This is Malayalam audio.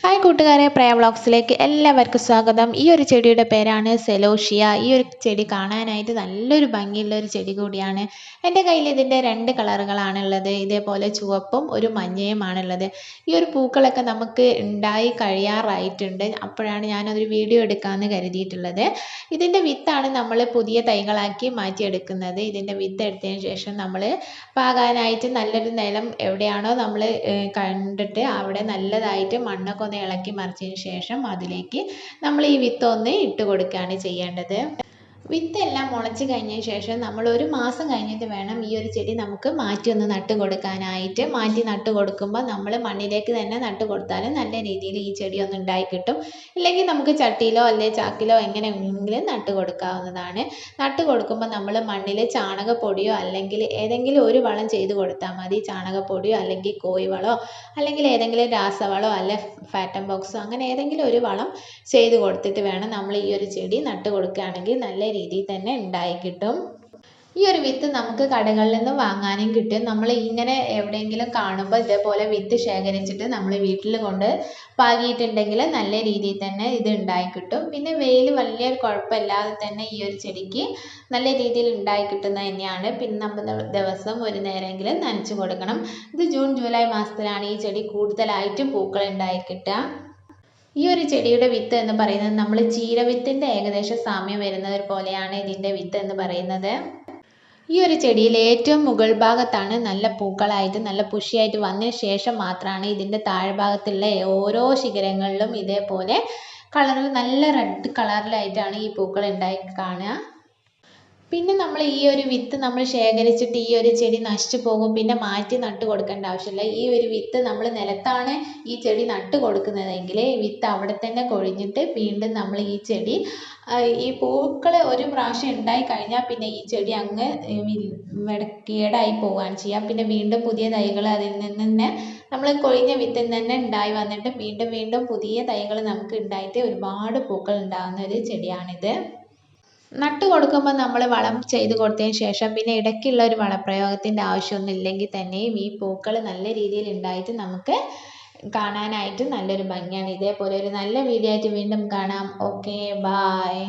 ഹായ് കൂട്ടുകാരെ, പ്രയ വ്ളോഗ്സിലേക്ക് എല്ലാവർക്കും സ്വാഗതം. ഈ ഒരു ചെടിയുടെ പേരാണ് സെലോഷിയ. ഈ ഒരു ചെടി കാണാനായിട്ട് നല്ലൊരു ഭംഗിയുള്ള ഒരു ചെടി കൂടിയാണ്. എൻ്റെ കയ്യിൽ ഇതിൻ്റെ രണ്ട് കളറുകളാണുള്ളത്. ഇതേപോലെ ചുവപ്പും ഒരു മഞ്ഞയുമാണുള്ളത്. ഈ ഒരു പൂക്കളൊക്കെ നമുക്ക് ഉണ്ടായി കഴിയാറായിട്ടുണ്ട്. അപ്പോഴാണ് ഞാനതൊരു വീഡിയോ എടുക്കാമെന്ന് കരുതിയിട്ടുള്ളത്. ഇതിൻ്റെ വിത്താണ് നമ്മൾ പുതിയ തൈകളാക്കി മാറ്റിയെടുക്കുന്നത്. ഇതിൻ്റെ വിത്ത് എടുത്തതിന് ശേഷം നമ്മൾ പാകാനായിട്ട് നല്ലൊരു നിലം എവിടെയാണോ നമ്മൾ കണ്ടിട്ട് അവിടെ നല്ലതായിട്ട് മണ്ണൊക്കെ ഇളക്കി മറിച്ചതിന് ശേഷം അതിലേക്ക് നമ്മൾ ഈ വിത്ത് ഒന്ന് ഇട്ട് കൊടുക്കുകയാണ് ചെയ്യേണ്ടത്. വിത്തെല്ലാം മുളച്ച് കഴിഞ്ഞതിന് ശേഷം നമ്മൾ ഒരു മാസം കഴിഞ്ഞിട്ട് വേണം ഈ ഒരു ചെടി നമുക്ക് മാറ്റി ഒന്ന് നട്ട് കൊടുക്കാനായിട്ട്. മാറ്റി നട്ട് കൊടുക്കുമ്പോൾ നമ്മൾ മണ്ണിലേക്ക് തന്നെ നട്ട് കൊടുത്താൽ നല്ല രീതിയിൽ ഈ ചെടി ഒന്ന് ഉണ്ടായി കിട്ടും. ഇല്ലെങ്കിൽ നമുക്ക് ചട്ടിയിലോ അല്ലെങ്കിൽ ചാക്കിലോ എങ്ങനെയെങ്കിലും നട്ട് കൊടുക്കാവുന്നതാണ്. നട്ട് കൊടുക്കുമ്പോൾ നമ്മൾ മണ്ണിൽ ചാണകപ്പൊടിയോ അല്ലെങ്കിൽ ഏതെങ്കിലും ഒരു വളം ചെയ്ത് കൊടുത്താൽ മതി. ചാണകപ്പൊടിയോ അല്ലെങ്കിൽ കോഴിവളമോ അല്ലെങ്കിൽ ഏതെങ്കിലും രാസവളമോ അല്ലെ ഫാറ്റം ബോക്സോ അങ്ങനെ ഏതെങ്കിലും ഒരു വളം ചെയ്ത് കൊടുത്തിട്ട് വേണം നമ്മൾ ഈ ഒരു ചെടി നട്ട് കൊടുക്കുകയാണെങ്കിൽ നല്ല രീതിയിൽ തന്നെ ഉണ്ടായി കിട്ടും. ഈ ഒരു വിത്ത് നമുക്ക് കടകളിൽ നിന്ന് വാങ്ങാനും കിട്ടും. നമ്മൾ ഇങ്ങനെ എവിടെയെങ്കിലും കാണുമ്പോൾ ഇതേപോലെ വിത്ത് ശേഖരിച്ചിട്ട് നമ്മൾ വീട്ടിൽ കൊണ്ട് പാകിയിട്ടുണ്ടെങ്കിൽ നല്ല രീതിയിൽ തന്നെ ഇത് ഉണ്ടായി കിട്ടും. പിന്നെ വെയിൽ വലിയ കുഴപ്പമില്ലാതെ തന്നെ ഈ ഒരു ചെടിക്ക് നല്ല രീതിയിൽ ഉണ്ടായി കിട്ടുന്നത് തന്നെയാണ്. പിന്നെ നമ്മൾ ദിവസം ഒരു നേരമെങ്കിലും നനച്ചു കൊടുക്കണം. ഇത് ജൂൺ ജൂലൈ മാസത്തിലാണ് ഈ ചെടി കൂടുതലായിട്ടും പൂക്കൾ ഉണ്ടായി കിട്ടുക. ഈ ഒരു ചെടിയുടെ വിത്ത് എന്ന് പറയുന്നത് നമ്മൾ ചീരവിത്തിൻ്റെ ഏകദേശം സാമ്യം വരുന്നത് പോലെയാണ് ഇതിൻ്റെ വിത്ത് എന്ന് പറയുന്നത്. ഈ ഒരു ചെടിയിൽ ഏറ്റവും മുകൾ ഭാഗത്താണ് നല്ല പൂക്കളായിട്ട് നല്ല പുഷിയായിട്ട് വന്നതിന് ശേഷം മാത്രമാണ് ഇതിൻ്റെ താഴ്ഭാഗത്തുള്ള ഓരോ ശിഖരങ്ങളിലും ഇതേപോലെ കളറിൽ നല്ല റെഡ് കളറിലായിട്ടാണ് ഈ പൂക്കൾ ഉണ്ടായി കാണുക. പിന്നെ നമ്മൾ ഈ ഒരു വിത്ത് നമ്മൾ ശേഖരിച്ചിട്ട് ഈ ഒരു ചെടി നശിച്ചു പോകും. പിന്നെ മാറ്റി നട്ട് കൊടുക്കേണ്ട ആവശ്യമില്ല. ഈ ഒരു വിത്ത് നമ്മൾ നിലത്താണ് ഈ ചെടി നട്ട് കൊടുക്കുന്നതെങ്കിൽ ഈ വിത്ത് അവിടെ തന്നെ കൊഴിഞ്ഞിട്ട് വീണ്ടും നമ്മൾ ഈ ചെടി ഈ പൂക്കൾ ഒരു പ്രാവശ്യം ഉണ്ടായി കഴിഞ്ഞാൽ പിന്നെ ഈ ചെടി അങ്ങ് കേടായി പോവുകയാണ് ചെയ്യുക. പിന്നെ വീണ്ടും പുതിയ തൈകൾ അതിൽ നിന്ന് തന്നെ നമ്മൾ കൊഴിഞ്ഞ വിത്തിൽ തന്നെ ഉണ്ടായി വന്നിട്ട് വീണ്ടും വീണ്ടും പുതിയ തൈകൾ നമുക്ക് ഉണ്ടായിട്ട് ഒരുപാട് പൂക്കൾ ഉണ്ടാകുന്ന ഒരു ചെടിയാണിത്. നട്ട് കൊടുക്കുമ്പോൾ നമ്മൾ വളം ചെയ്ത് കൊടുത്തതിന് ശേഷം പിന്നെ ഇടയ്ക്കുള്ള ഒരു വളപ്രയോഗത്തിൻ്റെ ആവശ്യമൊന്നും ഇല്ലെങ്കിൽ തന്നെയും ഈ പൂക്കൾ നല്ല രീതിയിൽ ഉണ്ടായിട്ട് നമുക്ക് കാണാനായിട്ട് നല്ലൊരു ഭംഗിയാണ്. ഇതേപോലെ ഒരു നല്ല വീഡിയോ ആയിട്ട് വീണ്ടും കാണാം. Okay, bye.